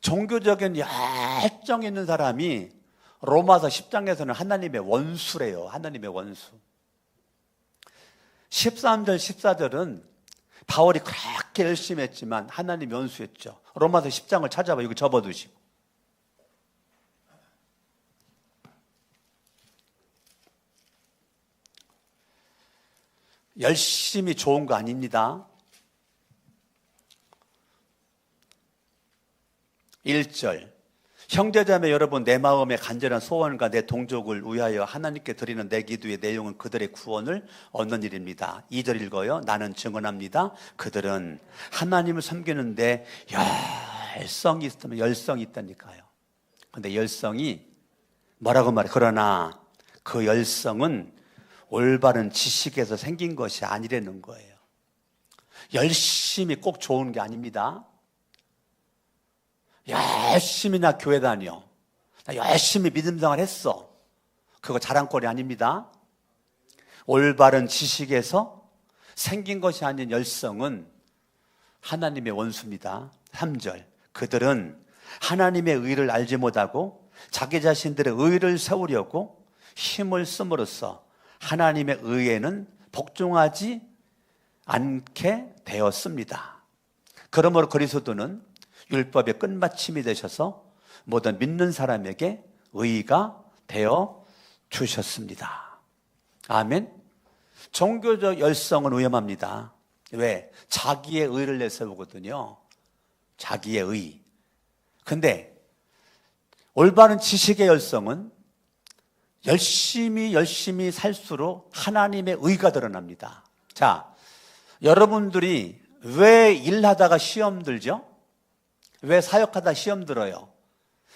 종교적인 열정 있는 사람이 로마서 10장에서는 하나님의 원수래요. 하나님의 원수. 13절, 14절은 바울이 그렇게 열심히 했지만 하나님의 원수였죠. 로마서 10장을 찾아봐. 이거 접어두시고. 열심히 좋은 거 아닙니다. 1절. 형제자매 여러분, 내 마음의 간절한 소원과 내 동족을 위하여 하나님께 드리는 내 기도의 내용은 그들의 구원을 얻는 일입니다. 2절 읽어요. 나는 증언합니다. 그들은 하나님을 섬기는데 열성이 있다니까요. 근데 열성이 뭐라고 말해? 그러나 그 열성은 올바른 지식에서 생긴 것이 아니라는 거예요. 열심히 꼭 좋은 게 아닙니다. 열심히 나 교회 다녀. 나 열심히 믿음 생활 했어. 그거 자랑거리 아닙니다. 올바른 지식에서 생긴 것이 아닌 열성은 하나님의 원수입니다. 3절. 그들은 하나님의 의를 알지 못하고 자기 자신들의 의를 세우려고 힘을 씀으로써 하나님의 의에는 복종하지 않게 되었습니다. 그러므로 그리스도는 율법의 끝마침이 되셔서 모든 믿는 사람에게 의가 되어 주셨습니다. 아멘. 종교적 열성은 위험합니다. 왜? 자기의 의를 내세우거든요. 자기의 의. 근데 올바른 지식의 열성은 열심히 살수록 하나님의 의가 드러납니다. 자, 여러분들이 왜 일하다가 시험 들죠? 왜 사역하다 시험 들어요?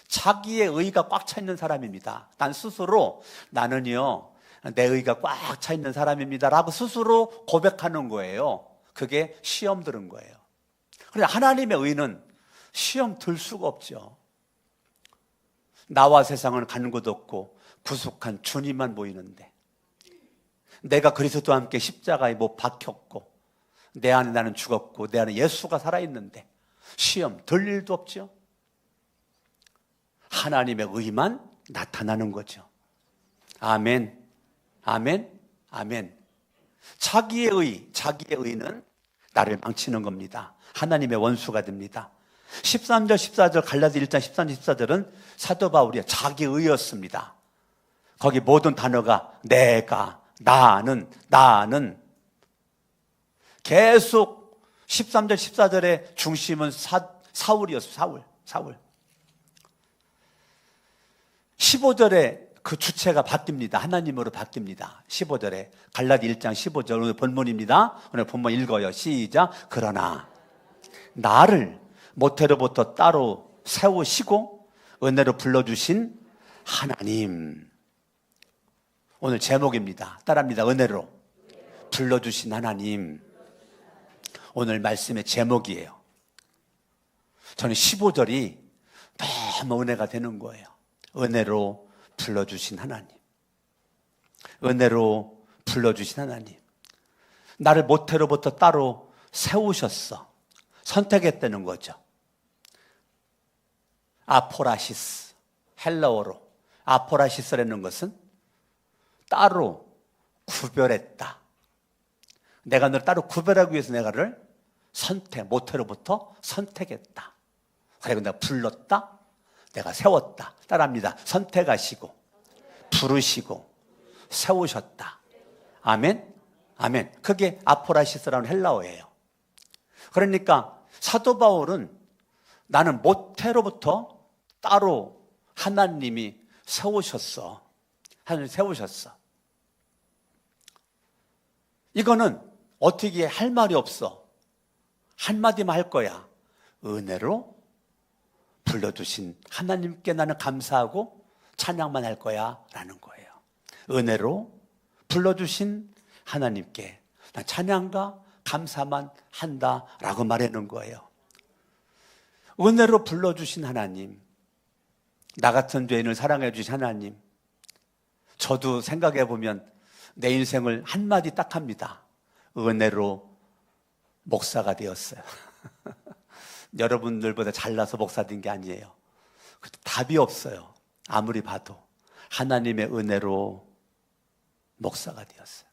자기의 의가 꽉 차 있는 사람입니다. 난 스스로 나는요 내 의가 꽉 차 있는 사람입니다 라고 스스로 고백하는 거예요. 그게 시험 들은 거예요. 그런데 하나님의 의는 시험 들 수가 없죠. 나와 세상은 가는 곳 없고 부족한 주님만 보이는데, 내가 그리스도와 함께 십자가에 못 박혔고 내 안에 나는 죽었고 내 안에 예수가 살아있는데 시험 들 일도 없죠. 하나님의 의만 나타나는 거죠. 아멘, 아멘, 아멘. 자기의 의는 나를 망치는 겁니다. 하나님의 원수가 됩니다. 13절, 14절, 갈라디 1장 13, 14절은 사도 바울이 자기의 의였습니다. 거기 모든 단어가 내가, 나는 계속 13절, 14절의 중심은 사울이었어요. 사울. 15절에 그 주체가 바뀝니다. 하나님으로 바뀝니다. 15절에 갈라디 1장 15절 오늘 본문입니다. 오늘 본문 읽어요. 시작. 그러나 나를 모태로부터 따로 세우시고 은혜로 불러주신 하나님. 오늘 제목입니다. 따라합니다. 은혜로 불러주신 하나님. 오늘 말씀의 제목이에요. 저는 15절이 너무 은혜가 되는 거예요. 은혜로 불러주신 하나님. 은혜로 불러주신 하나님. 나를 모태로부터 따로 세우셨어. 선택했다는 거죠. 아포라시스, 헬라어로 아포라시스라는 것은 따로 구별했다. 내가 너를 따로 구별하기 위해서 내가를 모태로부터 선택했다. 그리고 내가 불렀다. 내가 세웠다. 따라합니다. 선택하시고 부르시고 세우셨다. 아멘. 아멘. 그게 아포라시스라는 헬라어예요. 그러니까 사도 바울은 나는 모태로부터 따로 하나님이 세우셨어. 하나님이 세우셨어. 이거는 어떻게 할 말이 없어. 한마디만 할 거야. 은혜로 불러주신 하나님께 나는 감사하고 찬양만 할 거야 라는 거예요. 은혜로 불러주신 하나님께 난 찬양과 감사만 한다라고 말하는 거예요. 은혜로 불러주신 하나님, 나 같은 죄인을 사랑해 주신 하나님. 저도 생각해 보면 내 인생을 한마디 딱 합니다. 은혜로 목사가 되었어요. 여러분들보다 잘나서 목사 된 게 아니에요. 답이 없어요. 아무리 봐도. 하나님의 은혜로 목사가 되었어요.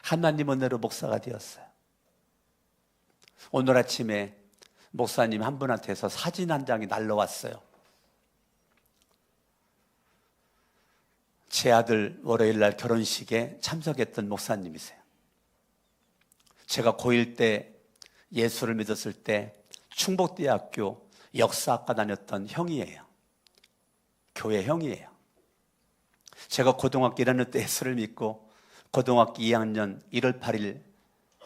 하나님 은혜로 목사가 되었어요. 오늘 아침에 목사님 한 분한테서 사진 한 장이 날라왔어요. 제 아들 월요일 날 결혼식에 참석했던 목사님이세요. 제가 고1 때 예수를 믿었을 때 충북대학교 역사학과 다녔던 형이에요. 교회 형이에요. 제가 고등학교 1학년 때 예수를 믿고 고등학교 2학년 1월 8일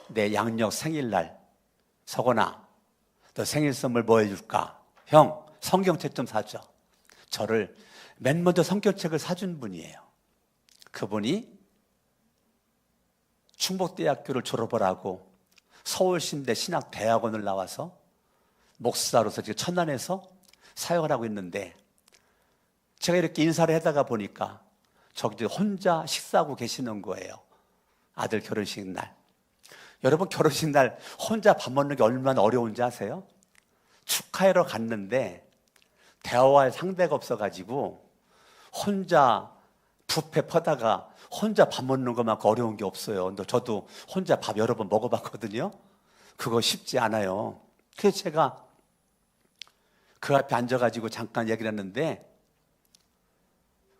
내 양력 생일날 서건아, 너 생일 선물 뭐 해줄까? 형, 성경책 좀 사줘. 저를 맨 먼저 성경책을 사준 분이에요. 그분이 충북대학교를 졸업을 하고 서울신대 신학대학원을 나와서 목사로서 지금 천안에서 사역을 하고 있는데, 제가 이렇게 인사를 하다가 보니까 저기 혼자 식사하고 계시는 거예요. 아들 결혼식 날. 여러분, 결혼식 날 혼자 밥 먹는 게 얼마나 어려운지 아세요? 축하하러 갔는데 대화할 상대가 없어가지고 혼자 뷔페 퍼다가 혼자 밥 먹는 것만큼 어려운 게 없어요. 근데 저도 혼자 밥 여러 번 먹어봤거든요. 그거 쉽지 않아요. 그래서 제가 그 앞에 앉아가지고 잠깐 얘기를 했는데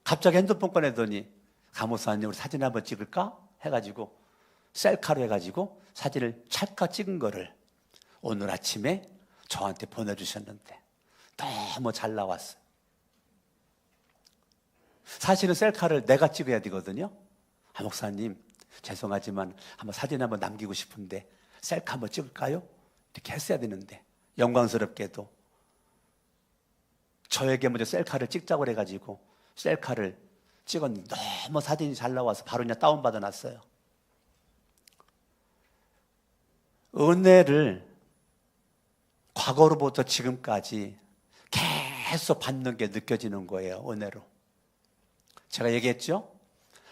갑자기 핸드폰 꺼내더니 가모사님 우리 사진 한번 찍을까? 해가지고 셀카로 해가지고 사진을 찰칵 찍은 거를 오늘 아침에 저한테 보내주셨는데 너무 잘 나왔어요. 사실은 셀카를 내가 찍어야 되거든요. 아, 목사님 죄송하지만 한번 사진 한번 남기고 싶은데 셀카 한번 찍을까요? 이렇게 했어야 되는데 영광스럽게도 저에게 먼저 셀카를 찍자고 해가지고 셀카를 찍었는데 너무 사진이 잘 나와서 바로 그냥 다운받아 놨어요. 은혜를 과거로부터 지금까지 계속 받는 게 느껴지는 거예요. 은혜로. 제가 얘기했죠?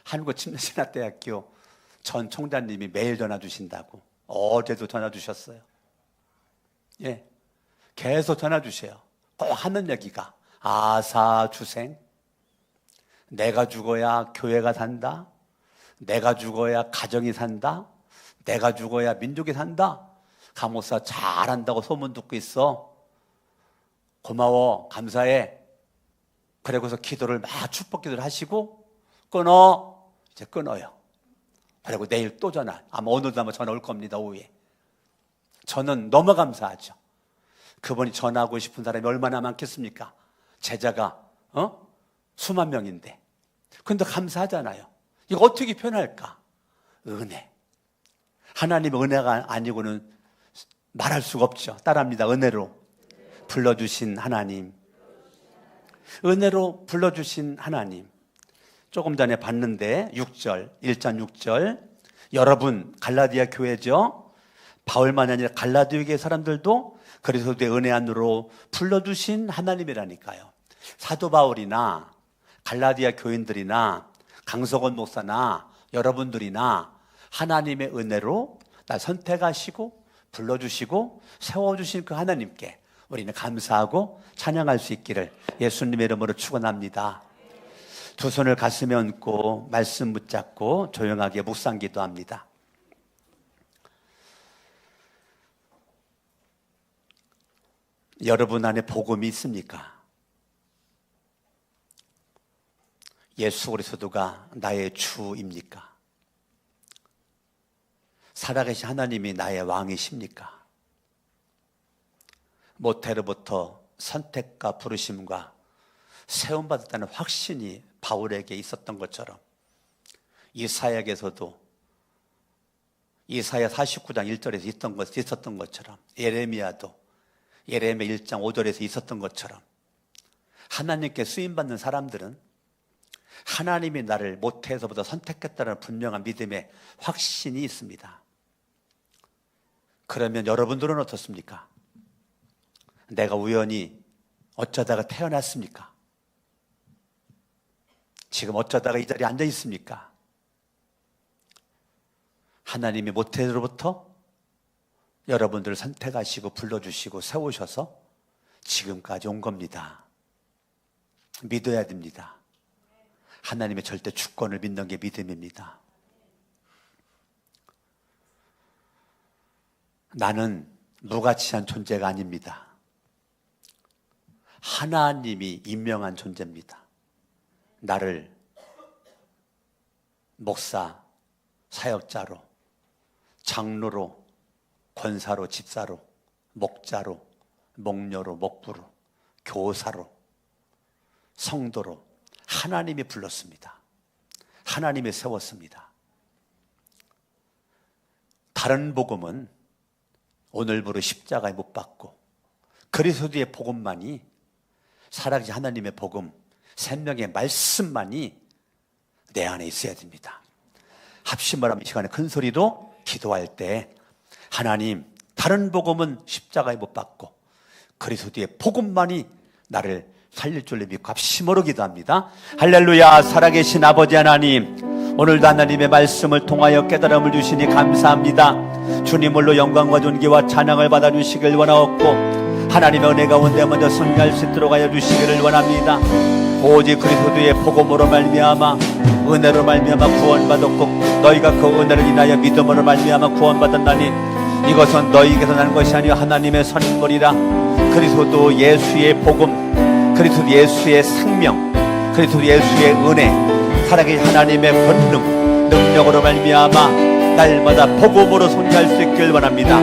한국침례신학대학교 전 총장님이 매일 전화 주신다고. 어제도 전화 주셨어요. 예, 계속 전화 주세요. 꼭 하는 얘기가 아사주생. 내가 죽어야 교회가 산다. 내가 죽어야 가정이 산다. 내가 죽어야 민족이 산다. 가모사 잘한다고 소문 듣고 있어. 고마워, 감사해. 그러고서 기도를 막 축복 기도를 하시고 끊어. 이제 끊어요. 그리고 내일 또 전화. 아마 오늘도 아마 전화 올 겁니다. 오후에. 저는 너무 감사하죠. 그분이 전화하고 싶은 사람이 얼마나 많겠습니까? 제자가 수만 명인데. 근데 감사하잖아요. 이거 어떻게 표현할까? 은혜. 하나님의 은혜가 아니고는 말할 수가 없죠. 따라합니다. 은혜로 불러주신 하나님. 은혜로 불러주신 하나님. 조금 전에 봤는데 6절, 1장 6절. 여러분, 갈라디아 교회죠. 바울만 아니라 갈라디아 교회 사람들도 그리스도의 은혜 안으로 불러주신 하나님이라니까요. 사도 바울이나 갈라디아 교인들이나 강석원 목사나 여러분들이나 하나님의 은혜로 날 선택하시고 불러주시고 세워주신 그 하나님께 우리는 감사하고 찬양할 수 있기를 예수님의 이름으로 축원합니다. 두 손을 가슴에 얹고 말씀 붙잡고 조용하게 묵상 기도합니다. 여러분 안에 복음이 있습니까? 예수 그리스도가 나의 주입니까? 살아계신 하나님이 나의 왕이십니까? 모태로부터 선택과 부르심과 세움받았다는 확신이 바울에게 있었던 것처럼 이사야에게서도 이사야 49장 1절에서 있었던 것처럼 예레미야도 예레미야 1장 5절에서 있었던 것처럼 하나님께 쓰임받는 사람들은 하나님이 나를 모태에서부터 선택했다는 분명한 믿음의 확신이 있습니다. 그러면 여러분들은 어떻습니까? 내가 우연히 어쩌다가 태어났습니까? 지금 어쩌다가 이 자리에 앉아 있습니까? 하나님이 모태로부터 여러분들을 선택하시고 불러주시고 세우셔서 지금까지 온 겁니다. 믿어야 됩니다. 하나님의 절대 주권을 믿는 게 믿음입니다. 나는 무가치한 존재가 아닙니다. 하나님이 임명한 존재입니다. 나를 목사, 사역자로, 장로로, 권사로, 집사로, 목자로, 목녀로, 목부로, 교사로, 성도로 하나님이 불렀습니다. 하나님이 세웠습니다. 다른 복음은 오늘부로 십자가에 못 박고 그리스도의 복음만이, 살아계신 하나님의 복음, 생명의 말씀만이 내 안에 있어야 됩니다. 합심을 하면 이 시간에 큰 소리로 기도할 때 하나님, 다른 복음은 십자가에 못 박고 그리스도의 복음만이 나를 살릴 줄로 믿고 합심으로 기도합니다. 할렐루야. 살아계신 아버지 하나님, 오늘도 하나님의 말씀을 통하여 깨달음을 주시니 감사합니다. 주님을로 영광과 존귀와 찬양을 받아주시길 원하옵고 하나님의 은혜 가운데 먼저 승리할 수 있도록 하여 주시기를 원합니다. 오직 그리스도의 복음으로 말미암아, 은혜로 말미암아 구원받았고 너희가 그 은혜를 인하여 믿음으로 말미암아 구원받았나니 이것은 너희에게서 난 것이 아니요 하나님의 선물이라. 그리스도 예수의 복음, 그리스도 예수의 생명, 그리스도 예수의 은혜, 살아계신 하나님의 권능, 능력으로 말미암아 날마다 복음으로 승리할 수 있길 원합니다.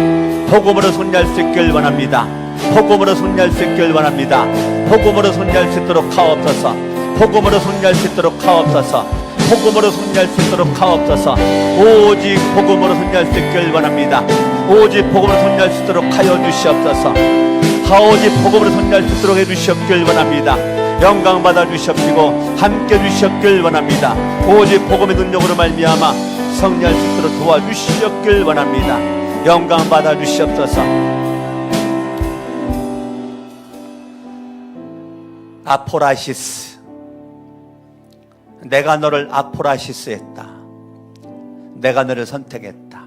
복음으로 승리할 수 있길 원합니다. 복음으로 승리할 수 있길 원합니다. 복음으로 승리할 수 있도록 하옵소서. 복음으로 승리할 수 있도록 하옵소서. 복음으로 승리할 수 있도록 하옵소서. 오직 복음으로 승리할 수 있길 원합니다. 오직 복음으로 승리할 수 있도록 하여 주시옵소서. 오직 복음으로 승리할 수 있도록 해주시옵길 원합니다. 영광 받아 주시옵시고 함께 주시옵길 원합니다. 오직 복음의 능력으로 말미암아 승리할 수 있도록 도와주시옵길 원합니다. 영광 받아 주시옵소서. 아포라시스, 내가 너를 아포라시스 했다. 내가 너를 선택했다.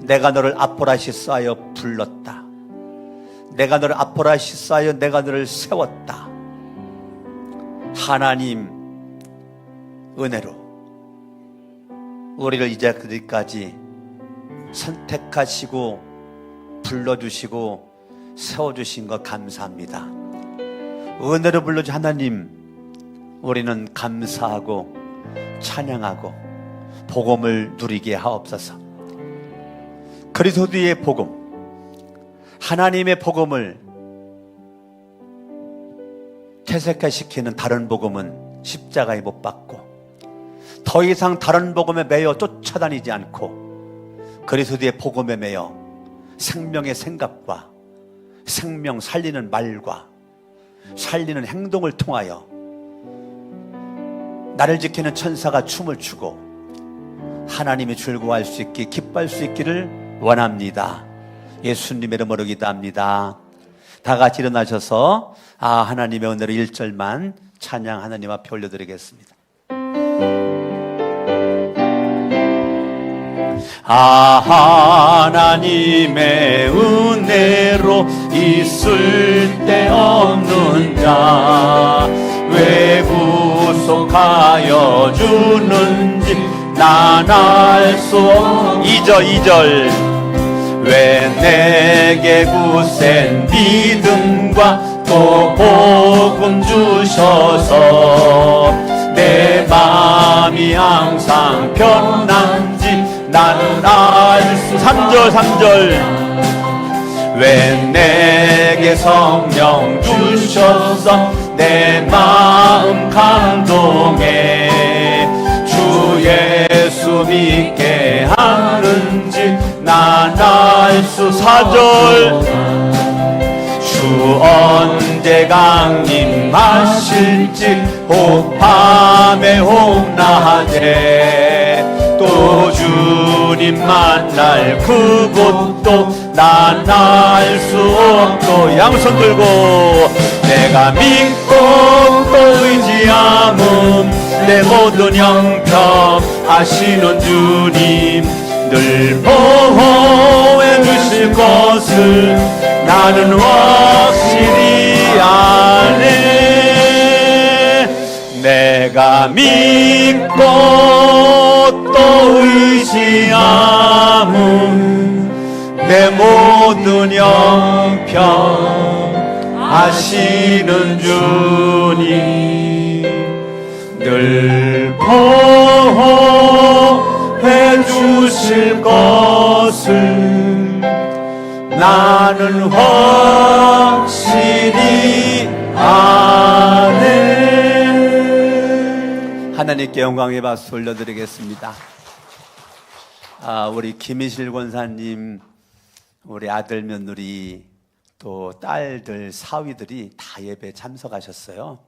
내가 너를 아포라시스 하여 불렀다. 내가 너를 아포라시스 하여 내가 너를 세웠다. 하나님 은혜로 우리를 이제까지 선택하시고 불러주시고 세워주신 것 감사합니다. 은혜로 불러주신 하나님, 우리는 감사하고 찬양하고 복음을 누리게 하옵소서. 그리스도의 복음, 하나님의 복음을 퇴색화시키는 다른 복음은 십자가에 못 박고 더 이상 다른 복음에 매여 쫓아다니지 않고 그리스도의 복음에 매여 생명의 생각과 생명 살리는 말과 살리는 행동을 통하여 나를 지키는 천사가 춤을 추고 하나님이 즐거워할 수 있기, 기뻐할 수 있기를 원합니다. 예수님의 이름으로 기도합니다. 다 같이 일어나셔서 하나님의 은혜로 1절만 찬양 하나님 앞에 올려드리겠습니다. 하나님의 은혜로 있을 데 없는 자 왜 구속하여 주는지 난 알 수 없는 2절 왜 내게 굳센 믿음과 또 복음 주셔서 내 마음이 항상 편한지 나는 알 수 3절 왜 내게 성령 주셔서 내 마음 감동해 주 예수 믿게 하는지 난 알 수 4절 주 언제 강림하실지 혹 밤에 혹 낮에 또 주님 만날 그곳도 난 알 수 없고 양손 들고 내가 믿고 또 의지함은 내 모든 형편 하시는 주님 늘 보호해 주실 것을 나는 확실히 아네. 내가 믿고 또 의지함은 내 모든 형편하시는 주님, 늘 보호해 주실 것을 나는 확실히 아네. 하나님께 영광의 박수 올려드리겠습니다. 우리 김희실 권사님, 우리 아들 며느리 또 딸들 사위들이 다 예배에 참석하셨어요.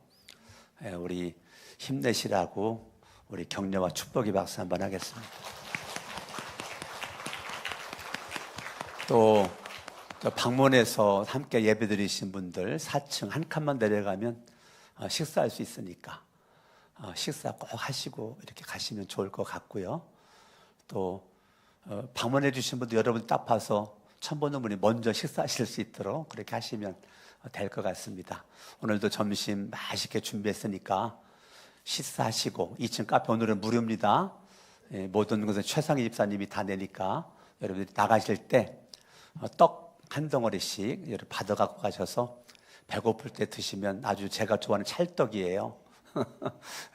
우리 힘내시라고 우리 격려와 축복의 박수 한번 하겠습니다. 또 방문해서 함께 예배 드리신 분들 4층 한 칸만 내려가면 식사할 수 있으니까 식사 꼭 하시고 이렇게 가시면 좋을 것 같고요. 또 방문해 주신 분들 여러분 딱 봐서 처음 보는 분이 먼저 식사하실 수 있도록 그렇게 하시면 될 것 같습니다. 오늘도 점심 맛있게 준비했으니까 식사하시고 2층 카페 오늘은 무료입니다. 모든 것은 최상희 집사님이 다 내니까 여러분들이 나가실 때 떡 한 덩어리씩 여러분 받아갖고 가셔서 배고플 때 드시면 아주 제가 좋아하는 찰떡이에요.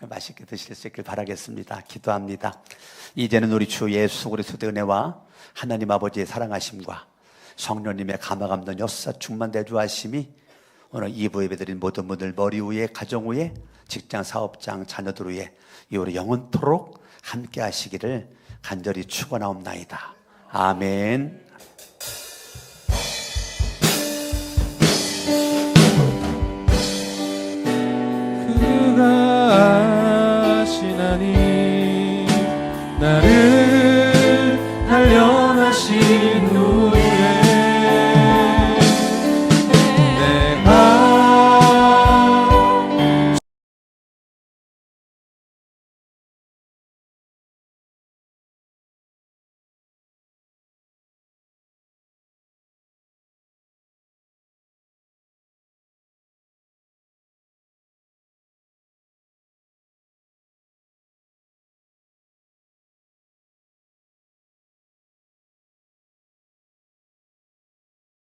맛있게 드실 수 있길 바라겠습니다. 기도합니다. 이제는 우리 주 예수 그리스도의 은혜와 하나님 아버지의 사랑하심과 성령님의 감화감동 역사 충만 대주하심이 오늘 2부 예배드린 모든 분들 머리 위에, 가정 위에, 직장, 사업장, 자녀들 위에 이후로 영원토록 함께 하시기를 간절히 축원하옵나이다. 아멘. 그가